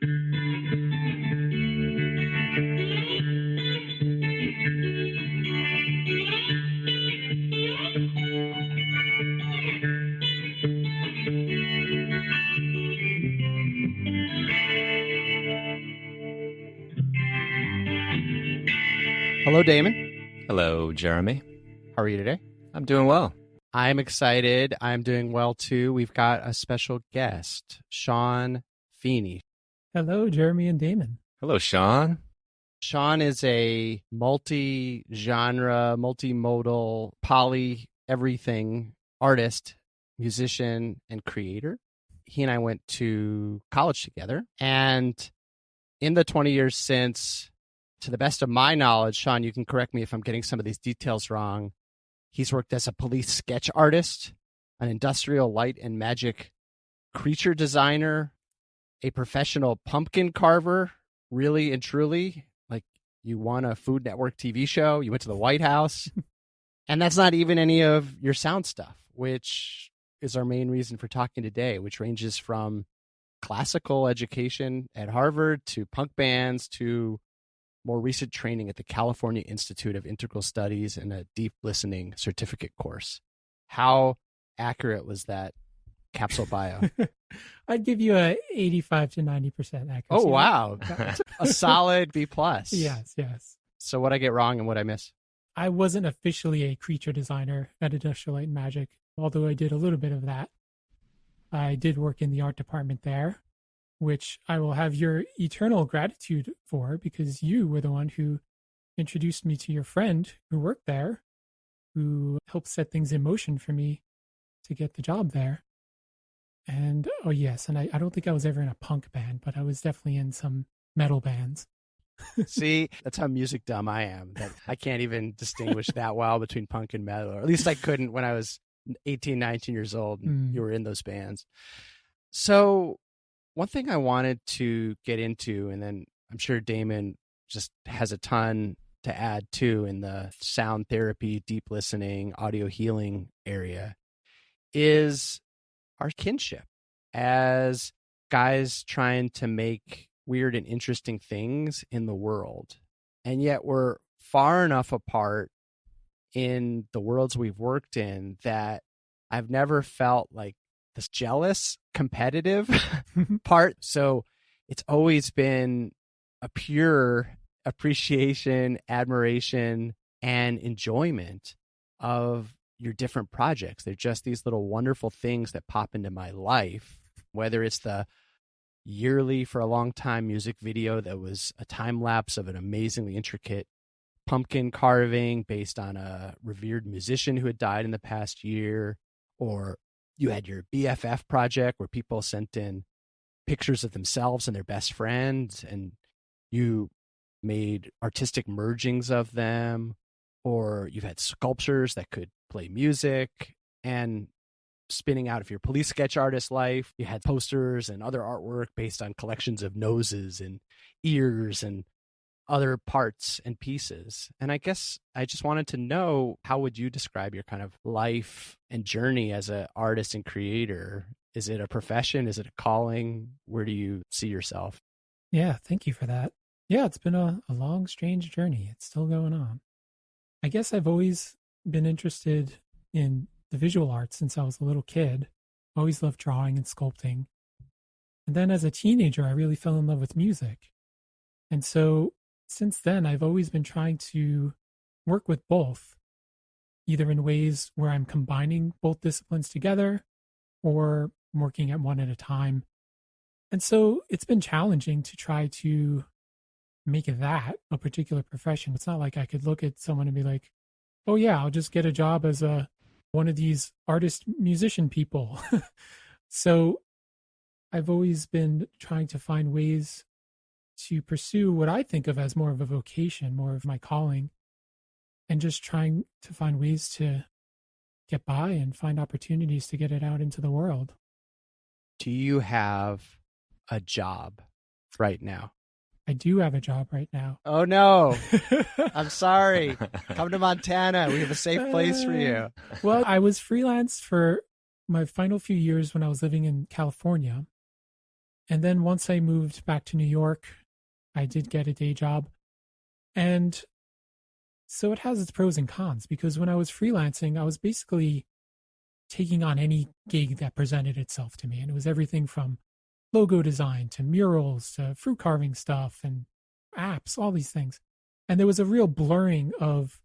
Hello, Damon. Hello, Jeremy. How are you today? I'm doing well. I'm excited. I'm doing well, too. We've got a special guest, Shawn Feeney. Hello, Jeremy and Damon. Hello, Shawn. Shawn is a multi-genre, multimodal, poly-everything artist, musician, and creator. He and I went to college together. And in the 20 years since, to the best of my knowledge, Shawn, you can correct me if I'm getting some of these details wrong, he's worked as a police sketch artist, an industrial light and magic creature designer, a professional pumpkin carver, really and truly. Like, you won a Food Network TV show, you went to the White House, and that's not even any of your sound stuff, which is our main reason for talking today, which ranges from classical education at Harvard to punk bands to more recent training at the California Institute of Integral Studies and a deep listening certificate course. How accurate was that capsule bio? I'd give you a 85 to 90% accuracy. Oh, wow. A solid B+. Yes. So what I get wrong and what I miss? I wasn't officially a creature designer at Industrial Light and Magic, although I did a little bit of that. I did work in the art department there, which I will have your eternal gratitude for, because you were the one who introduced me to your friend who worked there, who helped set things in motion for me to get the job there. And, oh yes, and I don't think I was ever in a punk band, but I was definitely in some metal bands. See, that's how music dumb I am. That I can't even distinguish that well between punk and metal, or at least I couldn't when I was 18, 19 years old and you were in those bands. So one thing I wanted to get into, and then I'm sure Damon just has a ton to add too in the sound therapy, deep listening, audio healing area, is our kinship as guys trying to make weird and interesting things in the world. And yet we're far enough apart in the worlds we've worked in that I've never felt like this jealous, competitive part. So it's always been a pure appreciation, admiration, and enjoyment of your different projects. They're just these little wonderful things that pop into my life, whether it's the yearly, for a long time, music video that was a time lapse of an amazingly intricate pumpkin carving based on a revered musician who had died in the past year, or you had your BFF project where people sent in pictures of themselves and their best friends, and you made artistic mergings of them, or you've had sculptures that could play music. And spinning out of your police sketch artist life, you had posters and other artwork based on collections of noses and ears and other parts and pieces. And I guess I just wanted to know, how would you describe your kind of life and journey as an artist and creator? Is it a profession? Is it a calling? Where do you see yourself? Yeah, thank you for that. Yeah, it's been a long, strange journey. It's still going on. I guess I've always been interested in the visual arts since I was a little kid. Always loved drawing and sculpting. And then as a teenager, I really fell in love with music. And so since then, I've always been trying to work with both, either in ways where I'm combining both disciplines together or working at one at a time. And so it's been challenging to try to make that a particular profession. It's not like I could look at someone and be like, oh yeah, I'll just get a job as one of these artist musician people. So I've always been trying to find ways to pursue what I think of as more of a vocation, more of my calling, and just trying to find ways to get by and find opportunities to get it out into the world. Do you have a job right now? I do have a job right now. Oh, no. I'm sorry. Come to Montana. We have a safe place for you. Well, I was freelance for my final few years when I was living in California. And then once I moved back to New York, I did get a day job. And so it has its pros and cons, because when I was freelancing, I was basically taking on any gig that presented itself to me. And it was everything from logo design to murals to fruit carving stuff and apps, all these things. And there was a real blurring of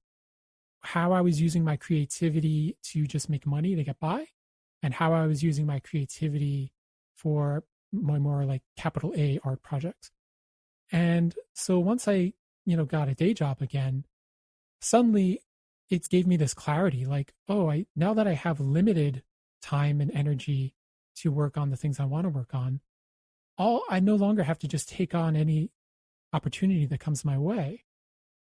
how I was using my creativity to just make money to get by, and how I was using my creativity for my more like capital A art projects. And so once I, got a day job again, suddenly it gave me this clarity, like, oh, now that I have limited time and energy to work on the things I want to work on, I no longer have to just take on any opportunity that comes my way.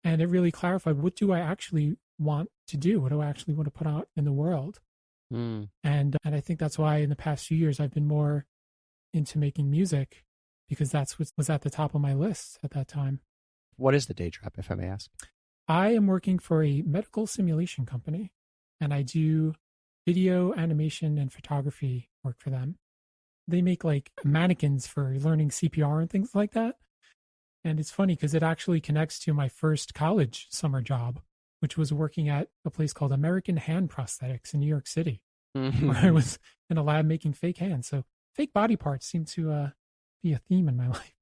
And it really clarified, what do I actually want to do? What do I actually want to put out in the world? And I think that's why in the past few years I've been more into making music, because that's what was at the top of my list at that time. What is the day job, if I may ask? I am working for a medical simulation company, and I do video, animation, and photography work for them. They make like mannequins for learning CPR and things like that. And it's funny because it actually connects to my first college summer job, which was working at a place called American Hand Prosthetics in New York City, where I was in a lab making fake hands. So fake body parts seem to be a theme in my life.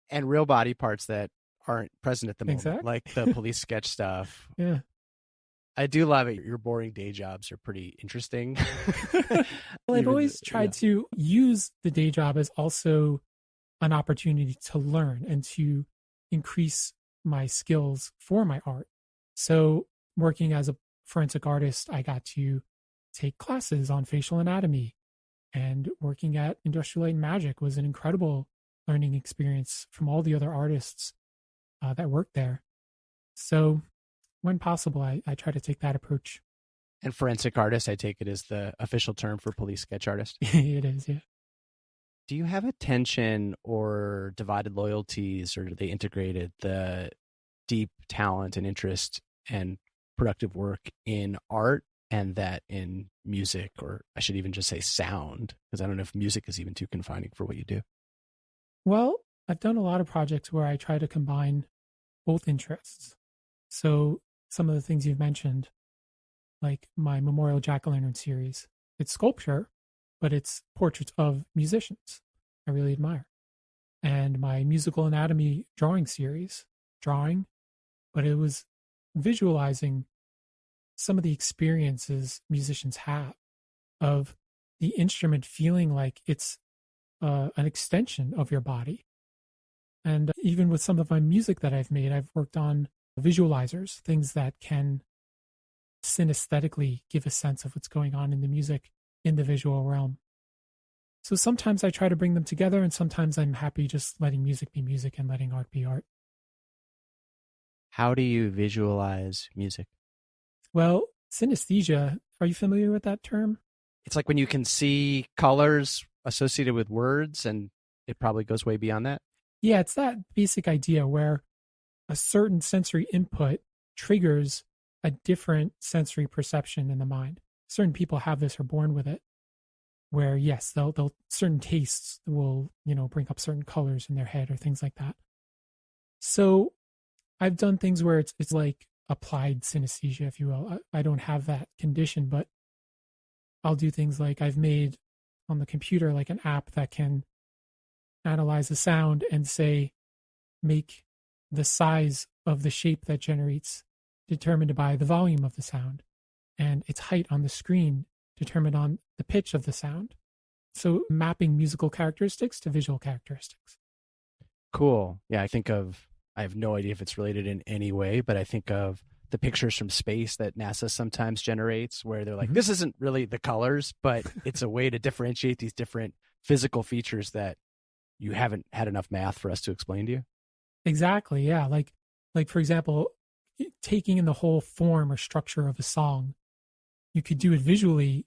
And real body parts that aren't present at the moment, Exactly. like the police sketch stuff. Yeah. I do love it. Your boring day jobs are pretty interesting. Well, I've always tried to use the day job as also an opportunity to learn and to increase my skills for my art. So working as a forensic artist, I got to take classes on facial anatomy, and working at Industrial Light and Magic was an incredible learning experience from all the other artists that worked there. So when possible, I try to take that approach. And forensic artist, I take it, is the official term for police sketch artist. It is, yeah. Do you have a tension or divided loyalties, or are they integrated, the deep talent and interest and productive work in art and that in music, or I should even just say sound, because I don't know if music is even too confining for what you do? Well, I've done a lot of projects where I try to combine both interests. So some of the things you've mentioned, like my Memorial Jack-o'-lantern series, it's sculpture, but it's portraits of musicians I really admire. And my musical anatomy drawing series, but it was visualizing some of the experiences musicians have of the instrument feeling like it's an extension of your body. And even with some of my music that I've made, I've worked on visualizers, things that can synesthetically give a sense of what's going on in the music in the visual realm. So sometimes I try to bring them together, and sometimes I'm happy just letting music be music and letting art be art. How do you visualize music? Well, synesthesia, are you familiar with that term? It's like when you can see colors associated with words, and it probably goes way beyond that. Yeah, it's that basic idea where a certain sensory input triggers a different sensory perception in the mind. Certain people have this or born with it, where yes, they'll certain tastes will, bring up certain colors in their head or things like that. So I've done things where it's like applied synesthesia, if you will. I don't have that condition, but I'll do things like I've made on the computer like an app that can analyze the sound and say, make the size of the shape that generates determined by the volume of the sound, and its height on the screen determined on the pitch of the sound. So mapping musical characteristics to visual characteristics. Cool. Yeah, I have no idea if it's related in any way, but I think of the pictures from space that NASA sometimes generates, where they're like, this isn't really the colors, but it's a way to differentiate these different physical features that you haven't had enough math for us to explain to you. Exactly. Yeah. Like for example, taking in the whole form or structure of a song, you could do it visually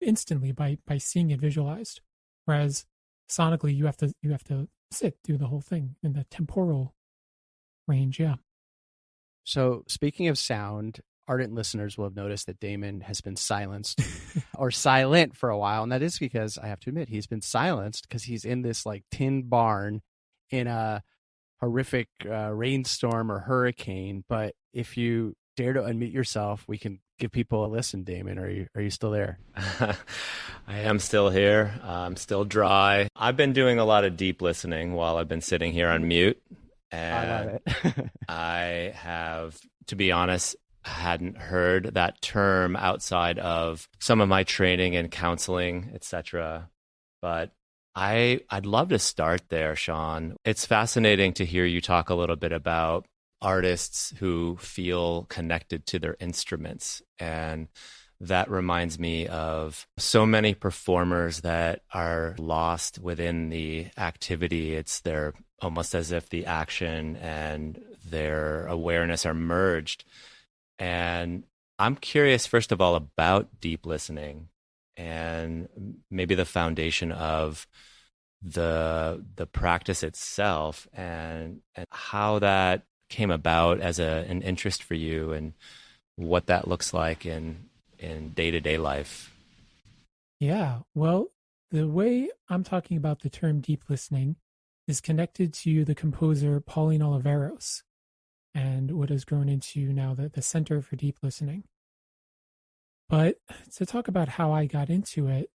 instantly by seeing it visualized. Whereas sonically, you have to sit through the whole thing in the temporal range. Yeah. So speaking of sound, ardent listeners will have noticed that Damon has been silenced or silent for a while. And that is because, I have to admit, he's been silenced because he's in this like tin barn in a horrific rainstorm or hurricane. But if you dare to unmute yourself, we can give people a listen. Damon, are you still there? I am still here. I'm still dry. I've been doing a lot of deep listening while I've been sitting here on mute. And I love it. I have, to be honest, hadn't heard that term outside of some of my training and counseling, etc. But I'd love to start there, Shawn. It's fascinating to hear you talk a little bit about artists who feel connected to their instruments. And that reminds me of so many performers that are lost within the activity. They're almost as if the action and their awareness are merged. And I'm curious, first of all, about deep listening and maybe the foundation of the practice itself and how that came about as an interest for you and what that looks like in day-to-day life. Yeah, well, the way I'm talking about the term deep listening is connected to the composer Pauline Oliveros and what has grown into now the Center for Deep Listening. But to talk about how I got into it,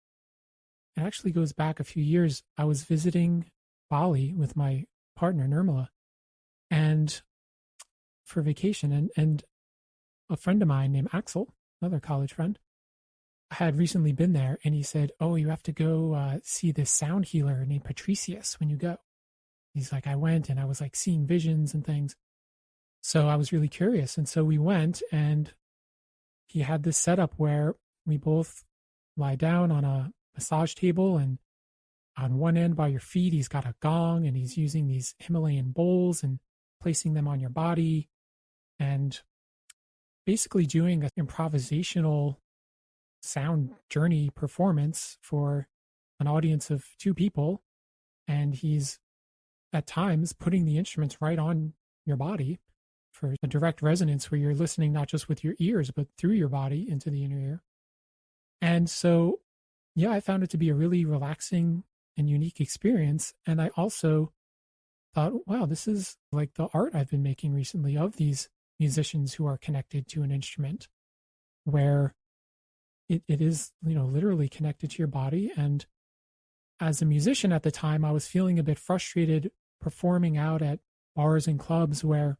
it actually goes back a few years. I was visiting Bali with my partner, Nirmala, and for vacation, and a friend of mine named Axel, another college friend, had recently been there, and he said, "Oh, you have to go see this sound healer named Patricius when you go." He's like, I went, and I was like seeing visions and things. So I was really curious, and so we went, and he had this setup where we both lie down on a massage table, and on one end by your feet, he's got a gong, and he's using these Himalayan bowls and placing them on your body, and basically doing an improvisational sound journey performance for an audience of 2 people. And he's at times putting the instruments right on your body for a direct resonance where you're listening not just with your ears, but through your body into the inner ear. And so, yeah, I found it to be a really relaxing and unique experience. And I also thought, wow, this is like the art I've been making recently of these musicians who are connected to an instrument, where it is, literally connected to your body. And as a musician at the time, I was feeling a bit frustrated performing out at bars and clubs where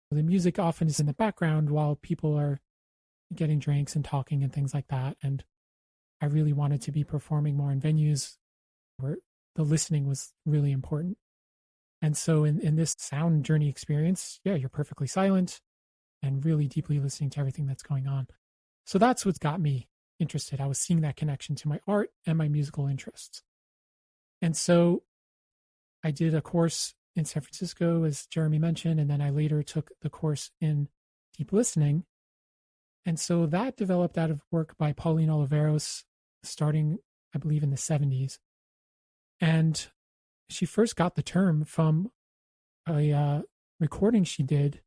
the music often is in the background while people are getting drinks and talking and things like that. And I really wanted to be performing more in venues where the listening was really important. And so in this sound journey experience, yeah, you're perfectly silent and really deeply listening to everything that's going on. So that's what got me interested. I was seeing that connection to my art and my musical interests. And so I did a course in San Francisco, as Jeremy mentioned, and then I later took the course in deep listening. And so that developed out of work by Pauline Oliveros, starting, I believe, in the 70s. And she first got the term from a recording she did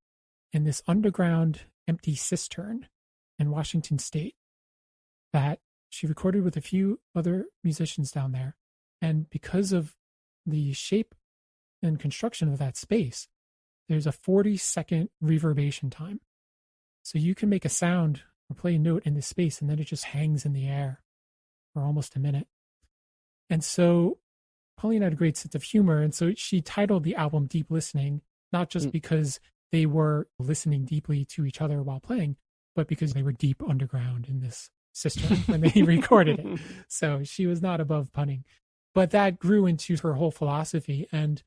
in this underground empty cistern in Washington State that she recorded with a few other musicians down there. And because of the shape and construction of that space, there's a 40-second reverberation time. So you can make a sound or play a note in this space, and then it just hangs in the air for almost a minute. And so Pauline had a great sense of humor. And so she titled the album Deep Listening, not just because they were listening deeply to each other while playing, but because they were deep underground in this cistern when they recorded it. So she was not above punning. But that grew into her whole philosophy. And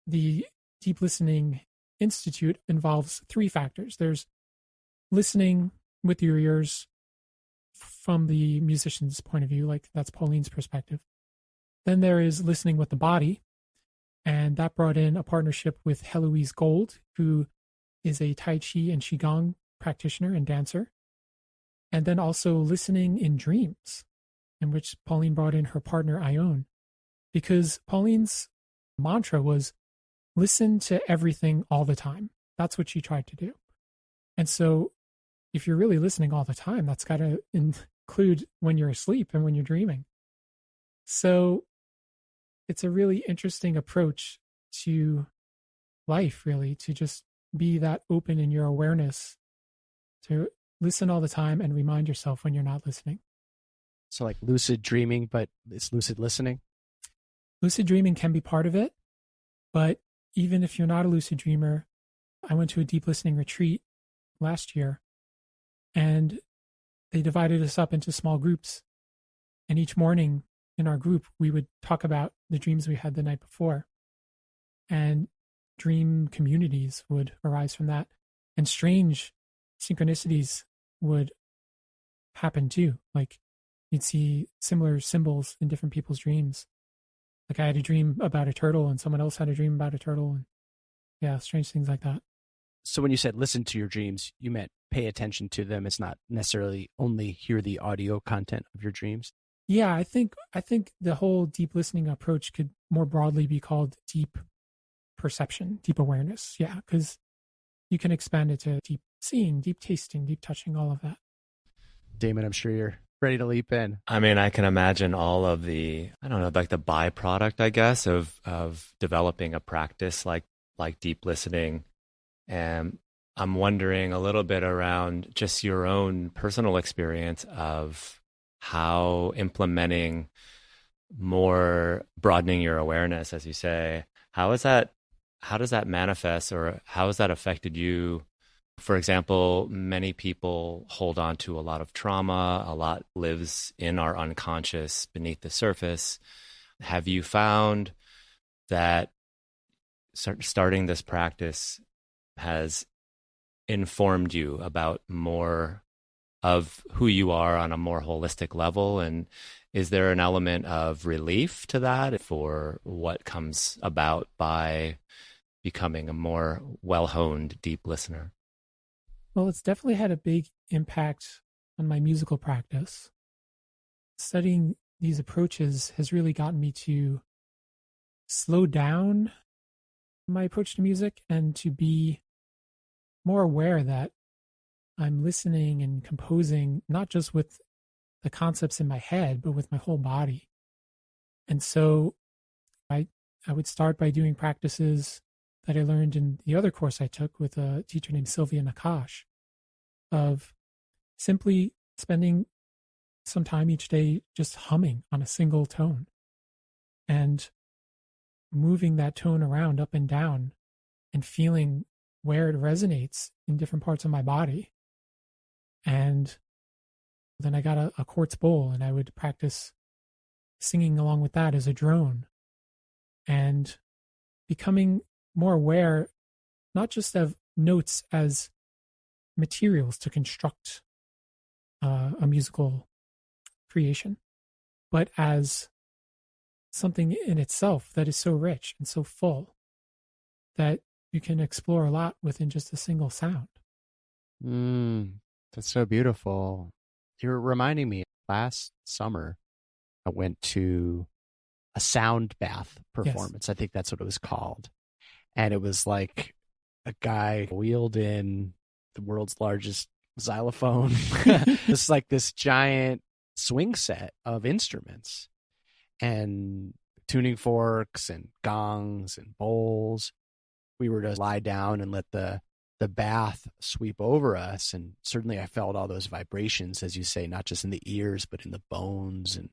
the Deep Listening Institute involves 3 factors. There's listening with your ears from the musician's point of view, like that's Pauline's perspective. Then there is listening with the body, and that brought in a partnership with Heloise Gold, who is a Tai Chi and Qigong practitioner and dancer. And then also listening in dreams, in which Pauline brought in her partner, Ione, because Pauline's mantra was listen to everything all the time. That's what she tried to do. And so if you're really listening all the time, that's got to include when you're asleep and when you're dreaming. So it's a really interesting approach to life, really, to just be that open in your awareness, to listen all the time and remind yourself when you're not listening. So like lucid dreaming, but it's lucid listening? Lucid dreaming can be part of it, but even if you're not a lucid dreamer, I went to a deep listening retreat last year, and they divided us up into small groups. And each morning in our group, we would talk about the dreams we had the night before. And dream communities would arise from that. And strange synchronicities would happen too. Like you'd see similar symbols in different people's dreams. Like I had a dream about a turtle and someone else had a dream about a turtle. And yeah, strange things like that. So when you said listen to your dreams, you meant pay attention to them. It's not necessarily only hear the audio content of your dreams. Yeah, I think the whole deep listening approach could more broadly be called deep perception, deep awareness. Yeah, because you can expand it to deep seeing, deep tasting, deep touching, all of that. Damon, I'm sure you're ready to leap in. I mean, I can imagine all of the, I don't know, like the byproduct, I guess, of developing a practice like deep listening. And I'm wondering a little bit around just your own personal experience of how implementing more broadening your awareness, as you say, how does that manifest, or how has that affected you? For example, many people hold on to a lot of trauma, a lot lives in our unconscious beneath the surface. Have you found that starting this practice has informed you about more of who you are on a more holistic level? And is there an element of relief to that for what comes about by becoming a more well-honed deep listener? Well, it's definitely had a big impact on my musical practice. Studying these approaches has really gotten me to slow down my approach to music and to be more aware that I'm listening and composing, not just with the concepts in my head, but with my whole body. And so I would start by doing practices that I learned in the other course I took with a teacher named Sylvia Nakash, of simply spending some time each day just humming on a single tone and moving that tone around up and down and feeling where it resonates in different parts of my body. And then I got a quartz bowl and I would practice singing along with that as a drone, and becoming more aware, not just of notes as materials to construct a musical creation, but as something in itself that is so rich and so full that you can explore a lot within just a single sound. That's so beautiful. You're reminding me, last summer, I went to a sound bath performance. Yes. I think that's what it was called. And it was like a guy wheeled in the world's largest xylophone. It's like this giant swing set of instruments and tuning forks and gongs and bowls. We were to lie down and let the bath sweep over us. And certainly I felt all those vibrations, as you say, not just in the ears, but in the bones and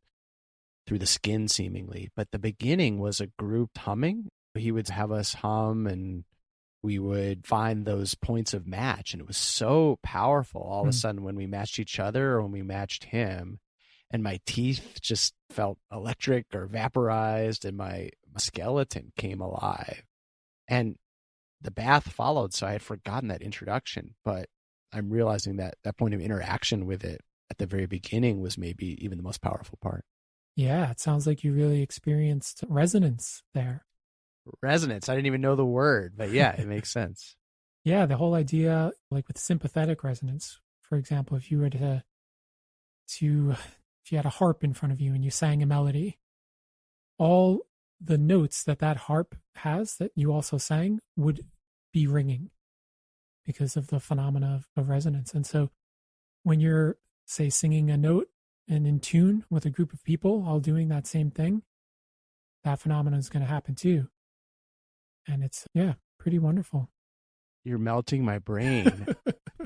through the skin seemingly. But the beginning was a group humming. He would have us hum and we would find those points of match. And it was so powerful all of a sudden when we matched each other or when we matched him. And my teeth just felt electric or vaporized and my skeleton came alive. And the bath followed, so I had forgotten that introduction. But I'm realizing that that point of interaction with it at the very beginning was maybe even the most powerful part. Yeah, it sounds like you really experienced resonance there. Resonance. I didn't even know the word, but yeah, it makes sense. Yeah, the whole idea, like with sympathetic resonance, for example, if you were if you had a harp in front of you and you sang a melody, all the notes that harp has that you also sang would be ringing because of the phenomena of resonance. And so when you're, say, singing a note and in tune with a group of people all doing that same thing, that phenomenon is going to happen too. And it's, yeah, pretty wonderful. You're melting my brain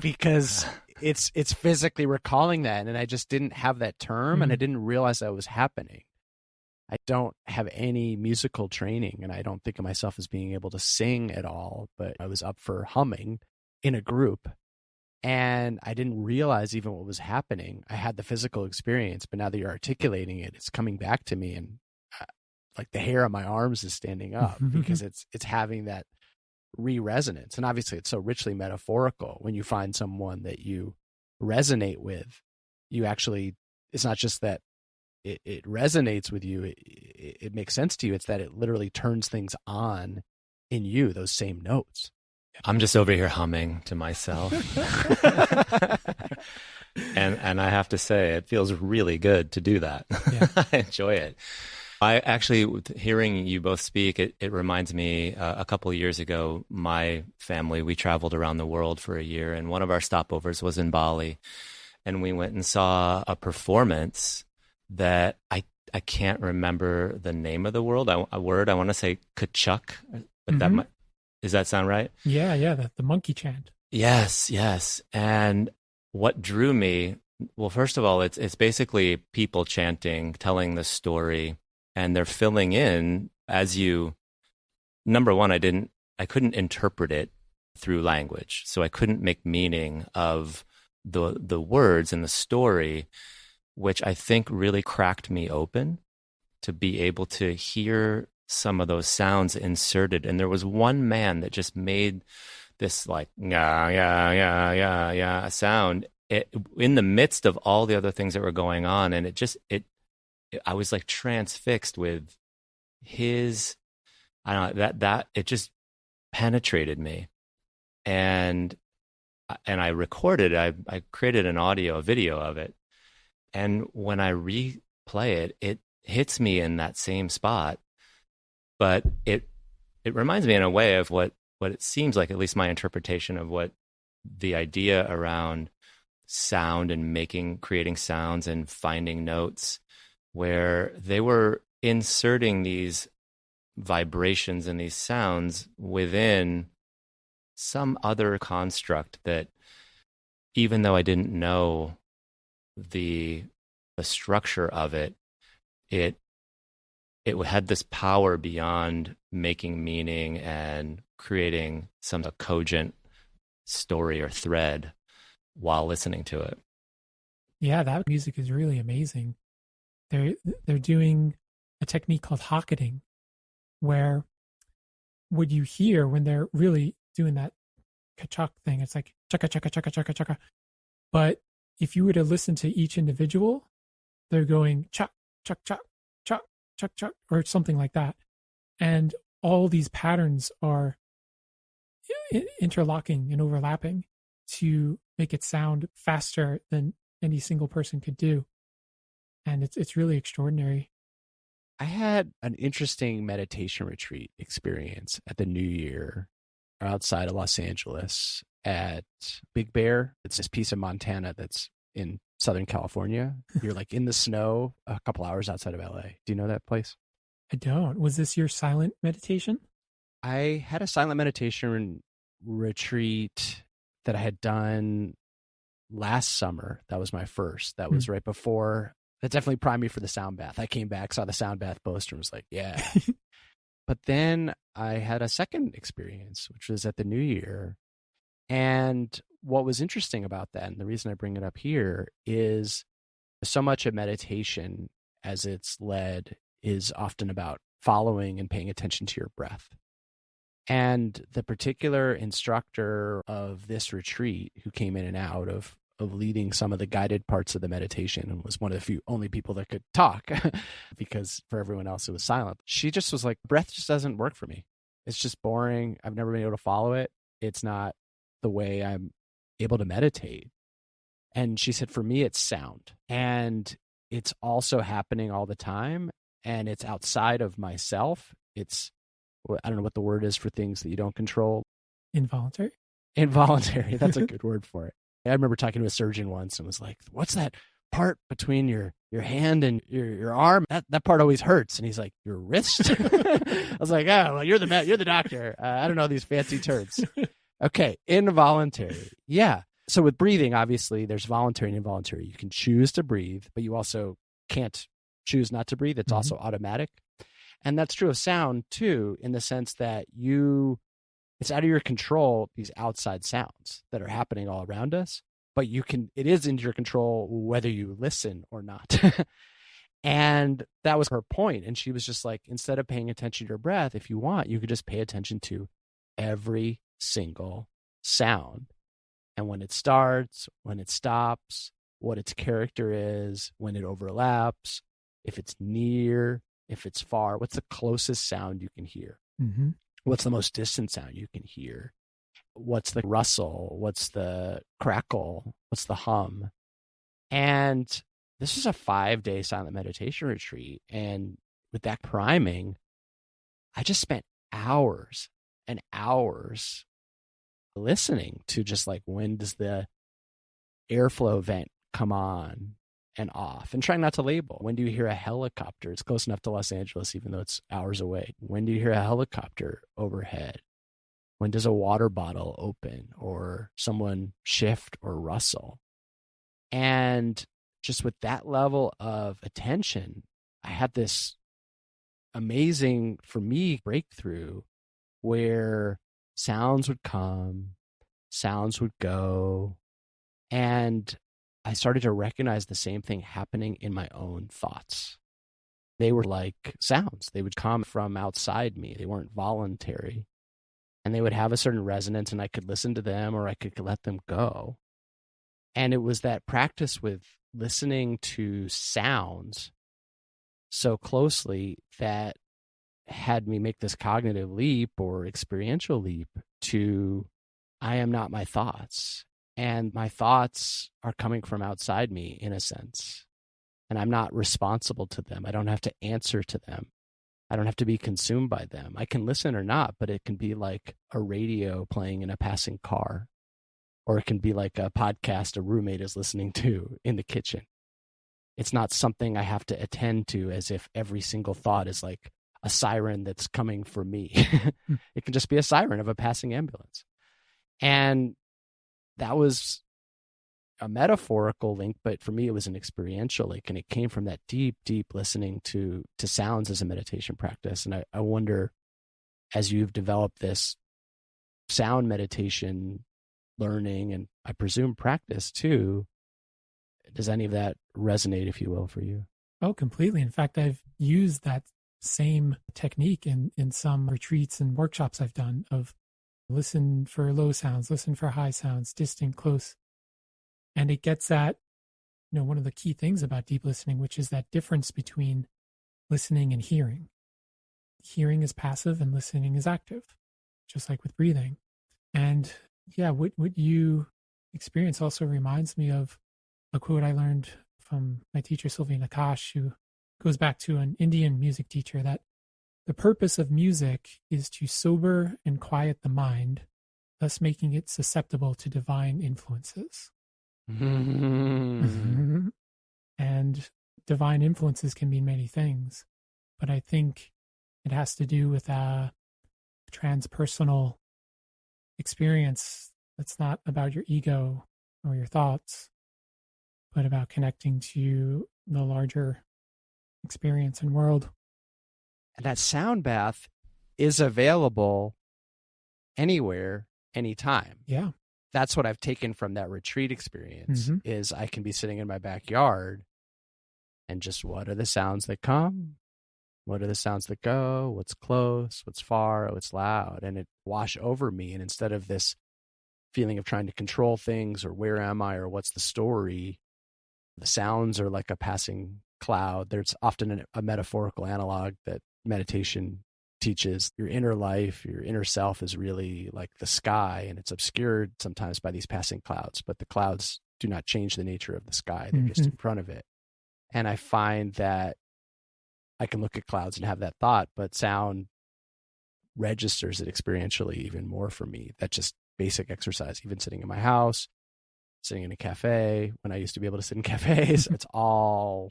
because it's physically recalling that. And I just didn't have that term and I didn't realize that was happening. I don't have any musical training and I don't think of myself as being able to sing at all, but I was up for humming in a group and I didn't realize even what was happening. I had the physical experience, but now that you're articulating it, it's coming back to me and like the hair on my arms is standing up because it's having that re-resonance. And obviously it's so richly metaphorical. When you find someone that you resonate with, you actually, it's not just that it resonates with you, it makes sense to you. It's that it literally turns things on in you, those same notes. I'm just over here humming to myself. and I have to say, it feels really good to do that. Yeah. I enjoy it. I actually, hearing you both speak, it reminds me a couple of years ago, my family, we traveled around the world for a year, and one of our stopovers was in Bali. And we went and saw a performance that I can't remember the name of the word. I want to say Kachuk, but does that sound right? Yeah, the monkey chant. Yes. And what drew me, well, first of all, it's basically people chanting, telling the story. And they're filling in as you, number one, I couldn't interpret it through language. So I couldn't make meaning of the words and the story, which I think really cracked me open to be able to hear some of those sounds inserted. And there was one man that just made this like, yeah sound in the midst of all the other things that were going on. And I was like transfixed with his, I don't know, that it just penetrated me. And I recorded, I created a video of it. And when I replay it hits me in that same spot. But it reminds me in a way of what it seems like, at least my interpretation of what the idea around sound and creating sounds and finding notes, where they were inserting these vibrations and these sounds within some other construct that, even though I didn't know the structure of it, it had this power beyond making meaning and creating some cogent story or thread while listening to it. Yeah, that music is really amazing. They're doing a technique called hocketing, where what you hear when they're really doing that kachak thing, it's like chaka chaka chaka chaka chaka. But if you were to listen to each individual, they're going chak chak chak chak chak chak or something like that, and all these patterns are interlocking and overlapping to make it sound faster than any single person could do. And it's really extraordinary. I had an interesting meditation retreat experience at the New Year outside of Los Angeles at Big Bear. It's this piece of Montana that's in Southern California. You're like in the snow a couple hours outside of LA. Do you know that place? I don't. Was this your silent meditation? I had a silent meditation retreat that I had done last summer. That was my first. That was right before. That definitely primed me for the sound bath. I came back, saw the sound bath poster, and was like, yeah. But then I had a second experience, which was at the New Year. And what was interesting about that, and the reason I bring it up here, is so much of meditation as it's led is often about following and paying attention to your breath. And the particular instructor of this retreat, who came in and out of leading some of the guided parts of the meditation and was one of the only people that could talk because for everyone else it was silent. She just was like, breath just doesn't work for me. It's just boring. I've never been able to follow it. It's not the way I'm able to meditate. And she said, for me, it's sound. And it's also happening all the time. And it's outside of myself. It's, I don't know what the word is for things that you don't control. Involuntary. Involuntary. That's a good word for it. I remember talking to a surgeon once and was like, what's that part between your hand and your arm? That part always hurts. And he's like, your wrist? I was like, oh, well, you're the doctor. I don't know these fancy terms. Okay. Involuntary. Yeah. So with breathing, obviously there's voluntary and involuntary. You can choose to breathe, but you also can't choose not to breathe. It's also automatic. And that's true of sound too, in the sense that it's out of your control, these outside sounds that are happening all around us, but it is in your control whether you listen or not. And that was her point. And she was just like, instead of paying attention to your breath, if you want, you could just pay attention to every single sound. And when it starts, when it stops, what its character is, when it overlaps, if it's near, if it's far, what's the closest sound you can hear? Mm-hmm. What's the most distant sound you can hear? What's the rustle? What's the crackle? What's the hum? And this is a 5-day silent meditation retreat. And with that priming, I just spent hours and hours listening to just like, when does the airflow vent come on and off, and trying not to label. When do you hear a helicopter? It's close enough to Los Angeles, even though it's hours away. When do you hear a helicopter overhead? When does a water bottle open or someone shift or rustle? And just with that level of attention, I had this amazing, for me, breakthrough where sounds would come, sounds would go, and I started to recognize the same thing happening in my own thoughts. They were like sounds. They would come from outside me. They weren't voluntary. And they would have a certain resonance, and I could listen to them or I could let them go. And it was that practice with listening to sounds so closely that had me make this cognitive leap or experiential leap to, I am not my thoughts. And my thoughts are coming from outside me, in a sense. And I'm not responsible to them. I don't have to answer to them. I don't have to be consumed by them. I can listen or not, but it can be like a radio playing in a passing car. Or it can be like a podcast a roommate is listening to in the kitchen. It's not something I have to attend to as if every single thought is like a siren that's coming for me. It can just be a siren of a passing ambulance. And that was a metaphorical link, but for me, it was an experiential link. And it came from that deep, deep listening to sounds as a meditation practice. And I wonder, as you've developed this sound meditation learning, and I presume practice too, does any of that resonate, if you will, for you? Oh, completely. In fact, I've used that same technique in some retreats and workshops I've done of listen for low sounds, listen for high sounds, distant, close. And it gets at, one of the key things about deep listening, which is that difference between listening and hearing. Hearing is passive and listening is active, just like with breathing. And yeah, what you experience also reminds me of a quote I learned from my teacher, Sylvia Nakash, who goes back to an Indian music teacher, that the purpose of music is to sober and quiet the mind, thus making it susceptible to divine influences. And divine influences can mean many things, but I think it has to do with a transpersonal experience that's not about your ego or your thoughts, but about connecting to the larger experience and world. And that sound bath is available anywhere, anytime. Yeah. That's what I've taken from that retreat experience, is I can be sitting in my backyard and just, what are the sounds that come? What are the sounds that go? What's close? What's far? What's loud? And it wash over me. And instead of this feeling of trying to control things or where am I or what's the story, the sounds are like a passing cloud. There's often a metaphorical analog that meditation teaches. Your inner life, your inner self is really like the sky, and it's obscured sometimes by these passing clouds, but the clouds do not change the nature of the sky. They're just in front of it. And I find that I can look at clouds and have that thought, but sound registers it experientially even more for me. That just basic exercise, even sitting in my house, sitting in a cafe, when I used to be able to sit in cafes. It's all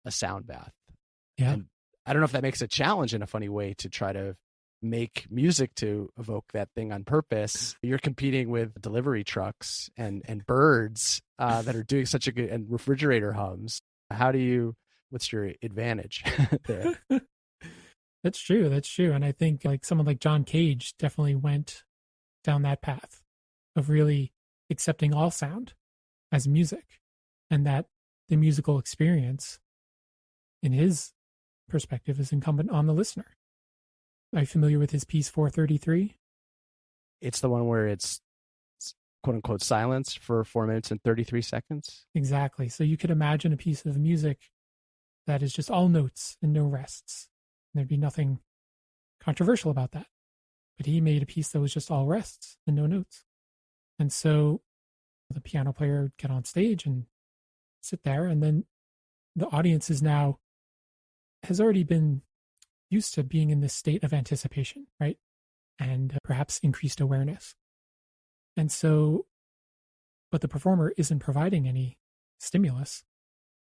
a sound bath. Yeah. And I don't know if that makes a challenge in a funny way to try to make music to evoke that thing on purpose. You're competing with delivery trucks and birds that are doing such a good, and refrigerator hums. What's your advantage there? That's true. That's true. And I think like someone like John Cage definitely went down that path of really accepting all sound as music, and that the musical experience in his perspective is incumbent on the listener. Are you familiar with his piece 433? It's the one where it's quote unquote silence for 4 minutes and 33 seconds. Exactly. So you could imagine a piece of music that is just all notes and no rests. There'd be nothing controversial about that. But he made a piece that was just all rests and no notes. And so the piano player would get on stage and sit there, and then the audience has already been used to being in this state of anticipation, right? And perhaps increased awareness. And so, but the performer isn't providing any stimulus.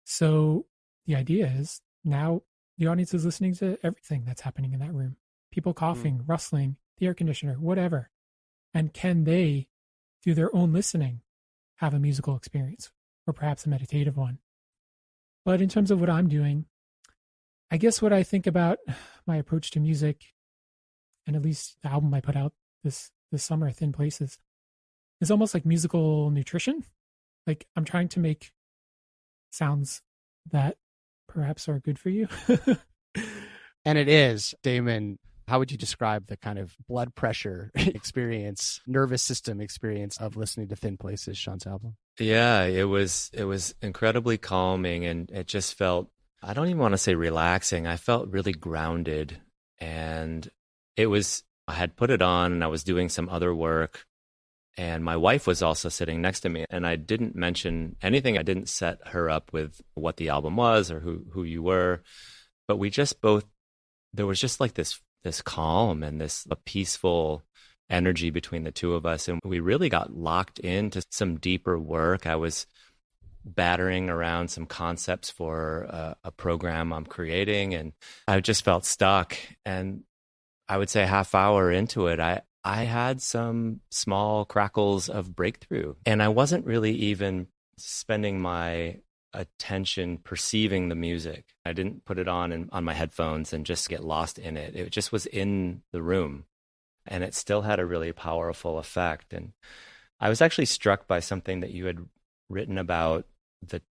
So the idea is now the audience is listening to everything that's happening in that room. People coughing, rustling, the air conditioner, whatever. And can they, through their own listening, have a musical experience, or perhaps a meditative one? But in terms of what I'm doing, I guess what I think about my approach to music, and at least the album I put out this summer, Thin Places, is almost like musical nutrition. Like I'm trying to make sounds that perhaps are good for you. And it is, Damon. How would you describe the kind of blood pressure experience, nervous system experience of listening to Thin Places, Shawn's album? Yeah, it was incredibly calming, and it just felt, I don't even want to say relaxing. I felt really grounded, and I had put it on and I was doing some other work, and my wife was also sitting next to me, and I didn't mention anything. I didn't set her up with what the album was or who you were, but we just both, there was just like this calm and a peaceful energy between the two of us. And we really got locked into some deeper work. I was battering around some concepts for a program I'm creating, and I just felt stuck. And I would say a half hour into it, I had some small crackles of breakthrough, and I wasn't really even spending my attention perceiving the music. I didn't put it on my headphones and just get lost in it. It just was in the room, and it still had a really powerful effect. And I was actually struck by something that you had written about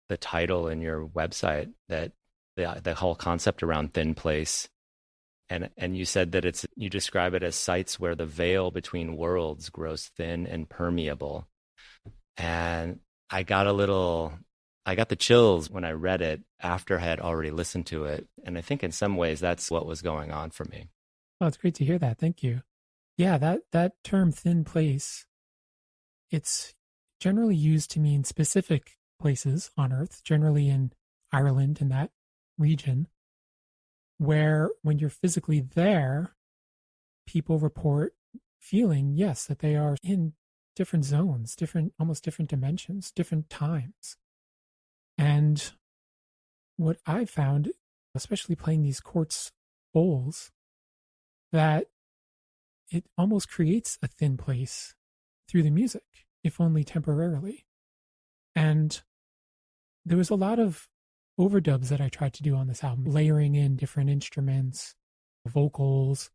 the title in your website, that the whole concept around thin place. And you said that you describe it as sites where the veil between worlds grows thin and permeable. And I got the chills when I read it after I had already listened to it. And I think in some ways that's what was going on for me. Oh, it's great to hear that. Thank you. Yeah, that term thin place, it's generally used to mean specific places on Earth, generally in Ireland, in that region, where when you're physically there, people report feeling, yes, that they are in different zones, almost different dimensions, different times. And what I found, especially playing these quartz bowls, that it almost creates a thin place through the music, if only temporarily. And there was a lot of overdubs that I tried to do on this album, layering in different instruments, vocals,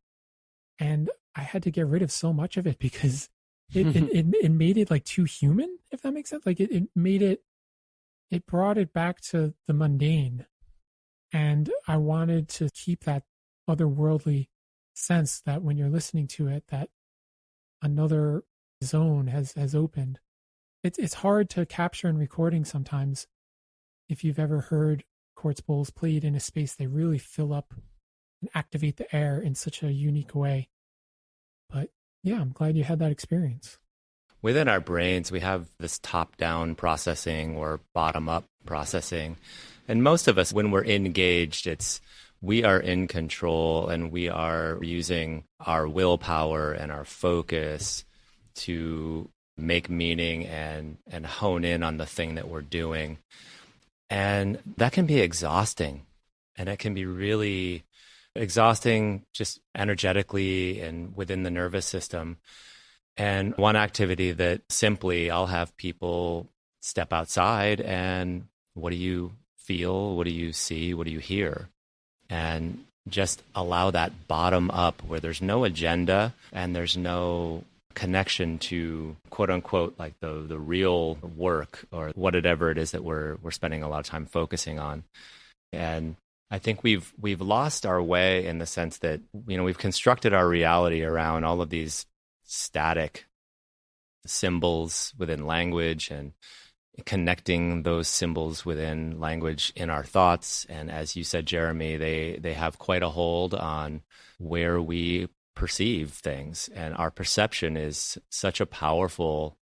and I had to get rid of so much of it because it made it like too human, if that makes sense. Like it brought it back to the mundane, and I wanted to keep that otherworldly sense that when you're listening to it, that another zone has opened. It's hard to capture in recording sometimes. If you've ever heard quartz bowls played in a space, they really fill up and activate the air in such a unique way. But yeah, I'm glad you had that experience. Within our brains, we have this top-down processing or bottom-up processing. And most of us, when we're engaged, we are in control, and we are using our willpower and our focus to make meaning and hone in on the thing that we're doing. And that can be exhausting. And it can be really exhausting just energetically and within the nervous system. And one activity that simply I'll have people step outside and what do you feel? What do you see? What do you hear? And just allow that bottom up where there's no agenda and there's no connection to quote unquote like the real work or whatever it is that we're spending a lot of time focusing on. And I think we've lost our way in the sense that, we've constructed our reality around all of these static symbols within language and connecting those symbols within language in our thoughts. And as you said, Jeremy, they have quite a hold on where we perceive things. And our perception is such a powerful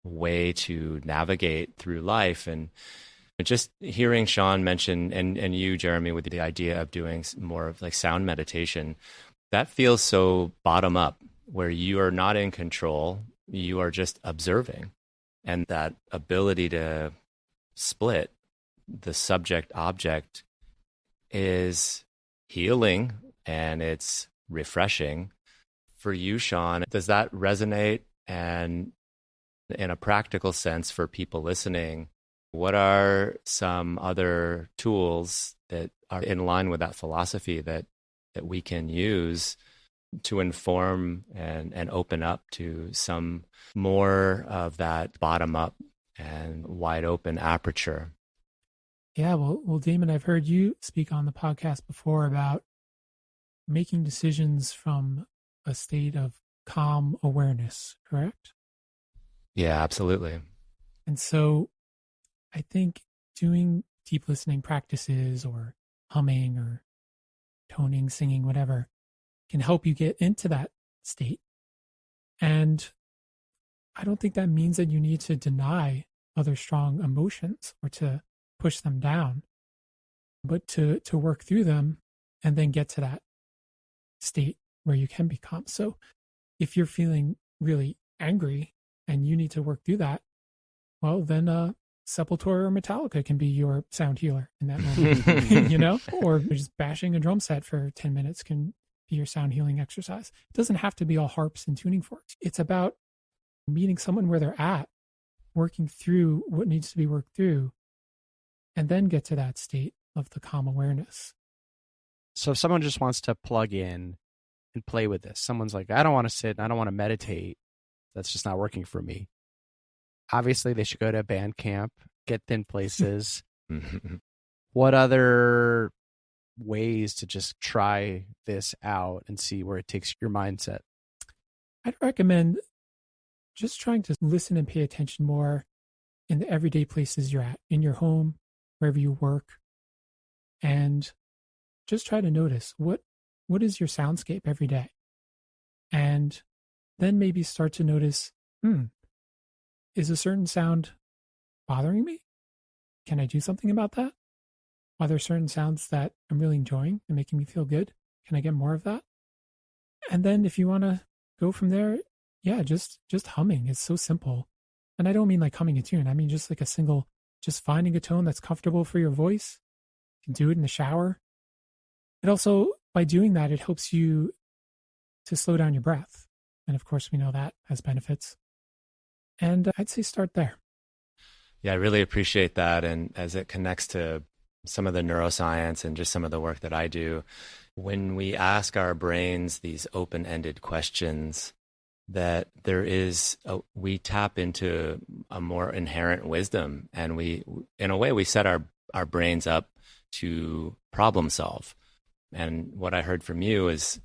way to navigate through life. And just hearing Shawn mention, and you, Jeremy, with the idea of doing more of like sound meditation, that feels so bottom up, where you are not in control, you are just observing. And that ability to split the subject object is healing and it's refreshing. For you, Shawn, does that resonate? And in a practical sense for people listening, what are some other tools that are in line with that philosophy that we can use to inform and open up to some more of that bottom up and wide open aperture? Yeah, well, Damon, I've heard you speak on the podcast before about making decisions from a state of calm awareness, correct? Yeah, absolutely. And so I think doing deep listening practices or humming or toning, singing, whatever, can help you get into that state. And I don't think that means that you need to deny other strong emotions or to push them down, but to work through them and then get to that state where you can be calm. So if you're feeling really angry and you need to work through that, well, then Sepultura or Metallica can be your sound healer in that moment, or just bashing a drum set for 10 minutes can be your sound healing exercise. It doesn't have to be all harps and tuning forks. It's about meeting someone where they're at, working through what needs to be worked through, and then get to that state of the calm awareness. So if someone just wants to plug in and play with this, someone's like, I don't want to sit, I don't want to meditate, that's just not working for me. Obviously, they should go to a band camp, get Thin Places. What other ways to just try this out and see where it takes your mindset? I'd recommend just trying to listen and pay attention more in the everyday places you're at, in your home, wherever you work, and just try to notice what is your soundscape every day. And then maybe start to notice, is a certain sound bothering me? Can I do something about that? Are there certain sounds that I'm really enjoying and making me feel good? Can I get more of that? And then if you want to go from there, yeah, just humming. It's so simple. And I don't mean like humming a tune. I mean just like just finding a tone that's comfortable for your voice. You can do it in the shower. It also, by doing that, it helps you to slow down your breath. And of course, we know that has benefits. And I'd say start there. Yeah, I really appreciate that. And as it connects to some of the neuroscience and just some of the work that I do, when we ask our brains these open-ended questions, that we tap into a more inherent wisdom. And we, in a way, we set our brains up to problem solve. And what I heard from you is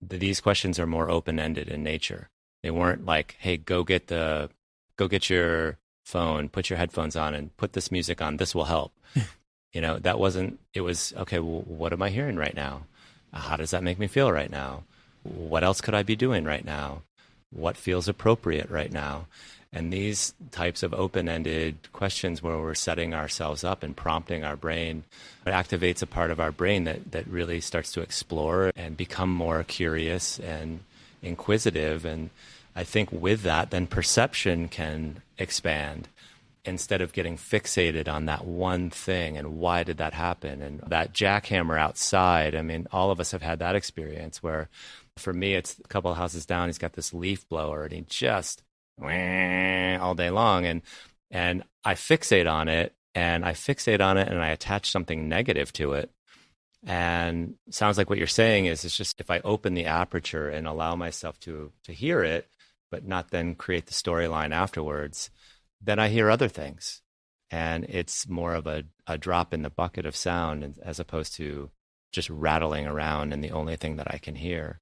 these questions are more open-ended in nature. They weren't like, hey, go get your phone, put your headphones on and put this music on. This will help. That wasn't, it was, okay, well, what am I hearing right now? How does that make me feel right now? What else could I be doing right now? What feels appropriate right now? And these types of open-ended questions where we're setting ourselves up and prompting our brain, it activates a part of our brain that really starts to explore and become more curious and inquisitive. And I think with that, then perception can expand instead of getting fixated on that one thing and why did that happen? And that jackhammer outside, I mean, all of us have had that experience where for me, it's a couple of houses down, he's got this leaf blower and he just all day long. And I fixate on it and I attach something negative to it. And it sounds like what you're saying is it's just if I open the aperture and allow myself to hear it, but not then create the storyline afterwards, then I hear other things. And it's more of a drop in the bucket of sound as opposed to just rattling around and the only thing that I can hear.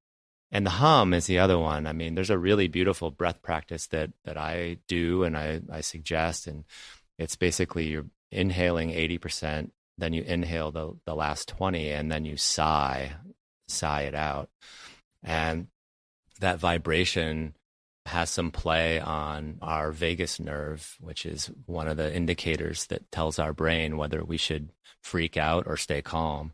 And the hum is the other one. I mean, there's a really beautiful breath practice that I do and I suggest. And it's basically you're inhaling 80%, then you inhale the last 20, and then you sigh it out. And that vibration has some play on our vagus nerve, which is one of the indicators that tells our brain whether we should freak out or stay calm.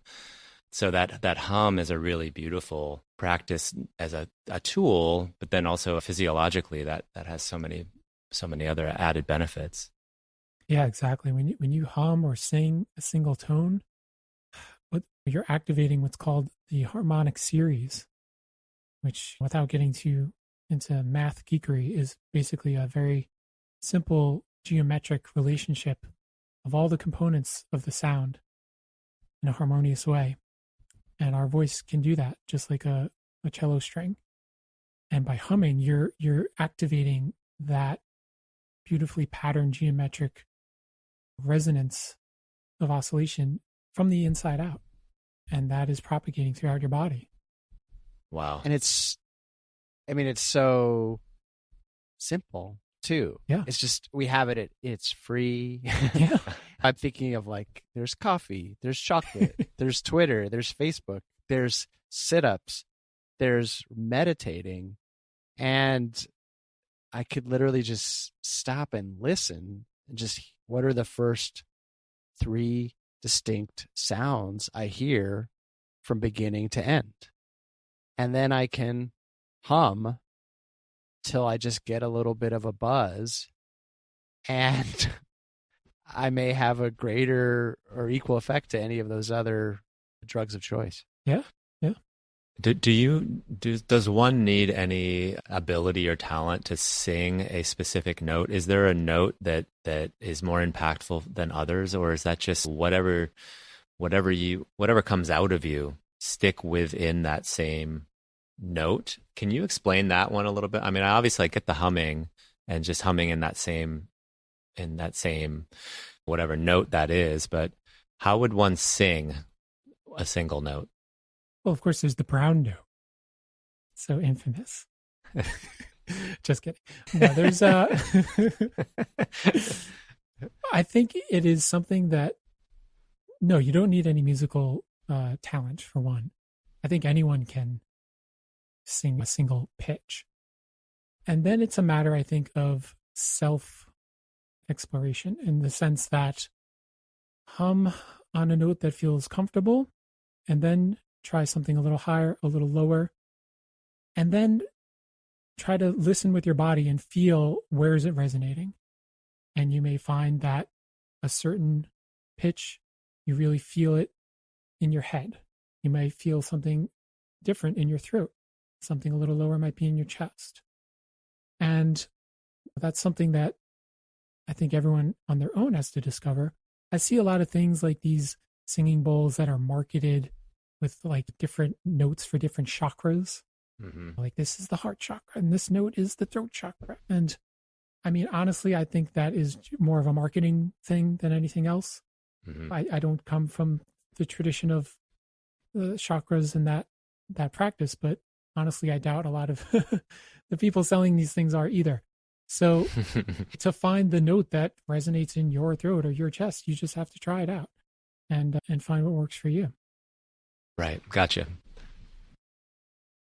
So that hum is a really beautiful practice as a tool, but then also physiologically that has so many other added benefits. Yeah, exactly. When you hum or sing a single tone, you're activating what's called the harmonic series, which, without getting too into math geekery, is basically a very simple geometric relationship of all the components of the sound in a harmonious way. And our voice can do that just like a cello string. And by humming, you're activating that beautifully patterned geometric resonance of oscillation from the inside out. And that is propagating throughout your body. Wow. And it's so simple too. Yeah. It's just, we have it's free. Yeah. I'm thinking of like, there's coffee, there's chocolate, there's Twitter, there's Facebook, there's sit-ups, there's meditating. And I could literally just stop and listen and just, what are the first 3 distinct sounds I hear from beginning to end? And then I can hum till I just get a little bit of a buzz, and I may have a greater or equal effect to any of those other drugs of choice. Yeah. Yeah. Does one need any ability or talent to sing a specific note? Is there a note that is more impactful than others, or is that just whatever comes out of you, stick within that same note? Can you explain that one a little bit? I mean, I get the humming and just humming in that same whatever note that is, but how would one sing a single note? Well, of course, there's the brown note. So infamous. Just kidding. No, there's I think it is something that, no, you don't need any musical talent for one. I think anyone can sing a single pitch. And then it's a matter, I think, of self-exploration in the sense that hum on a note that feels comfortable, and then try something a little higher, a little lower, and then try to listen with your body and feel where is it resonating. And you may find that a certain pitch, you really feel it in your head. You may feel something different in your throat. Something a little lower might be in your chest. And that's something that I think everyone on their own has to discover. I see a lot of things like these singing bowls that are marketed with like different notes for different chakras. Mm-hmm. Like this is the heart chakra and this note is the throat chakra. And I mean, honestly, I think that is more of a marketing thing than anything else. Mm-hmm. I don't come from the tradition of the chakras and that practice, but honestly, I doubt a lot of the people selling these things are either. So to find the note that resonates in your throat or your chest, you just have to try it out and find what works for you. Right. Gotcha.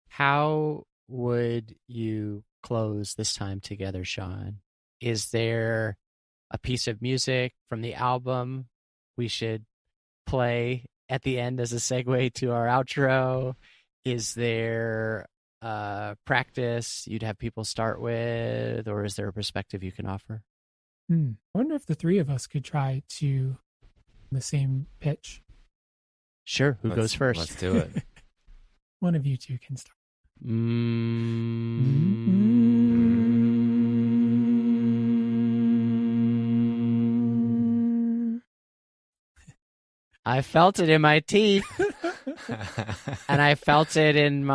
How would you close this time together, Shawn? Is there a piece of music from the album we should play at the end as a segue to our outro? Is there practice you'd have people start with, or is there a perspective you can offer? I wonder if the three of us could try to the same pitch. Sure. Who goes first? Let's do it. One of you two can start. I felt it in my teeth. And I felt it in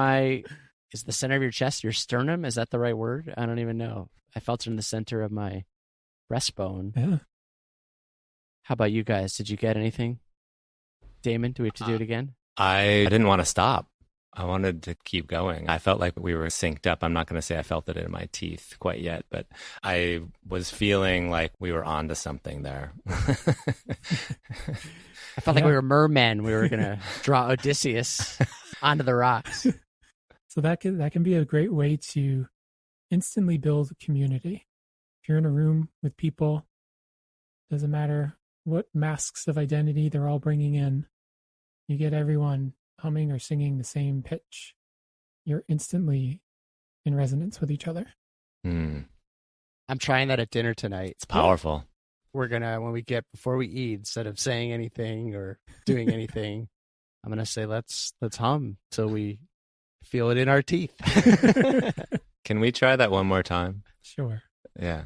is the center of your chest, your sternum? Is that the right word? I don't even know. I felt it in the center of my breastbone. Yeah. How about you guys? Did you get anything? Damon, do we have to do it again? I didn't want to stop. I wanted to keep going. I felt like we were synced up. I'm not going to say I felt it in my teeth quite yet, but I was feeling like we were onto something there. I felt like we were mermen. We were going to draw Odysseus onto the rocks. So that can be a great way to instantly build community. If you're in a room with people, doesn't matter what masks of identity they're all bringing in, you get everyone humming or singing the same pitch, you're instantly in resonance with each other. I'm trying that at dinner tonight. It's powerful. We're going to, before we eat, instead of saying anything or doing anything, I'm going to say, let's hum till we feel it in our teeth. Can we try that one more time? Sure. Yeah.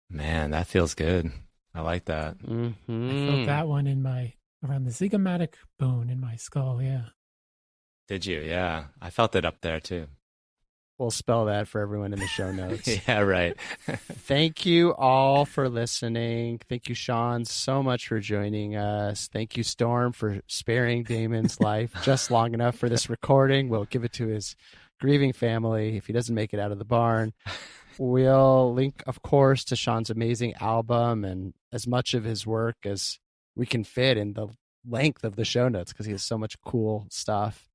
Man, that feels good. I like that. I felt that one around the zygomatic bone in my skull. Yeah. Did you? Yeah. I felt it up there too. We'll spell that for everyone in the show notes. Yeah, right. Thank you all for listening. Thank you, Shawn, so much for joining us. Thank you, Storm, for sparing Damon's life just long enough for this recording. We'll give it to his grieving family if he doesn't make it out of the barn. We'll link, of course, to Shawn's amazing album and as much of his work as we can fit in the length of the show notes because he has so much cool stuff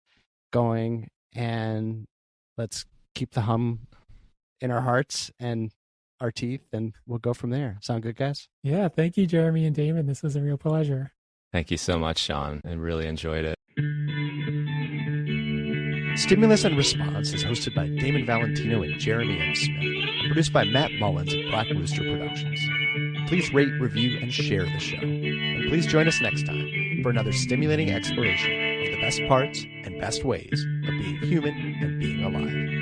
going. And let's keep the hum in our hearts and our teeth, and we'll go from there. Sound good, guys? Yeah. Thank you, Jeremy and Damon. This was a real pleasure. Thank you so much, Shawn. I really enjoyed it. Stimulus and Response is hosted by Damon Valentino and Jeremy M. Smith, produced by Matt Mullins at Black Rooster Productions. Please rate, review, and share the show. And please join us next time for another stimulating exploration of the best parts and best ways of being human and being alive.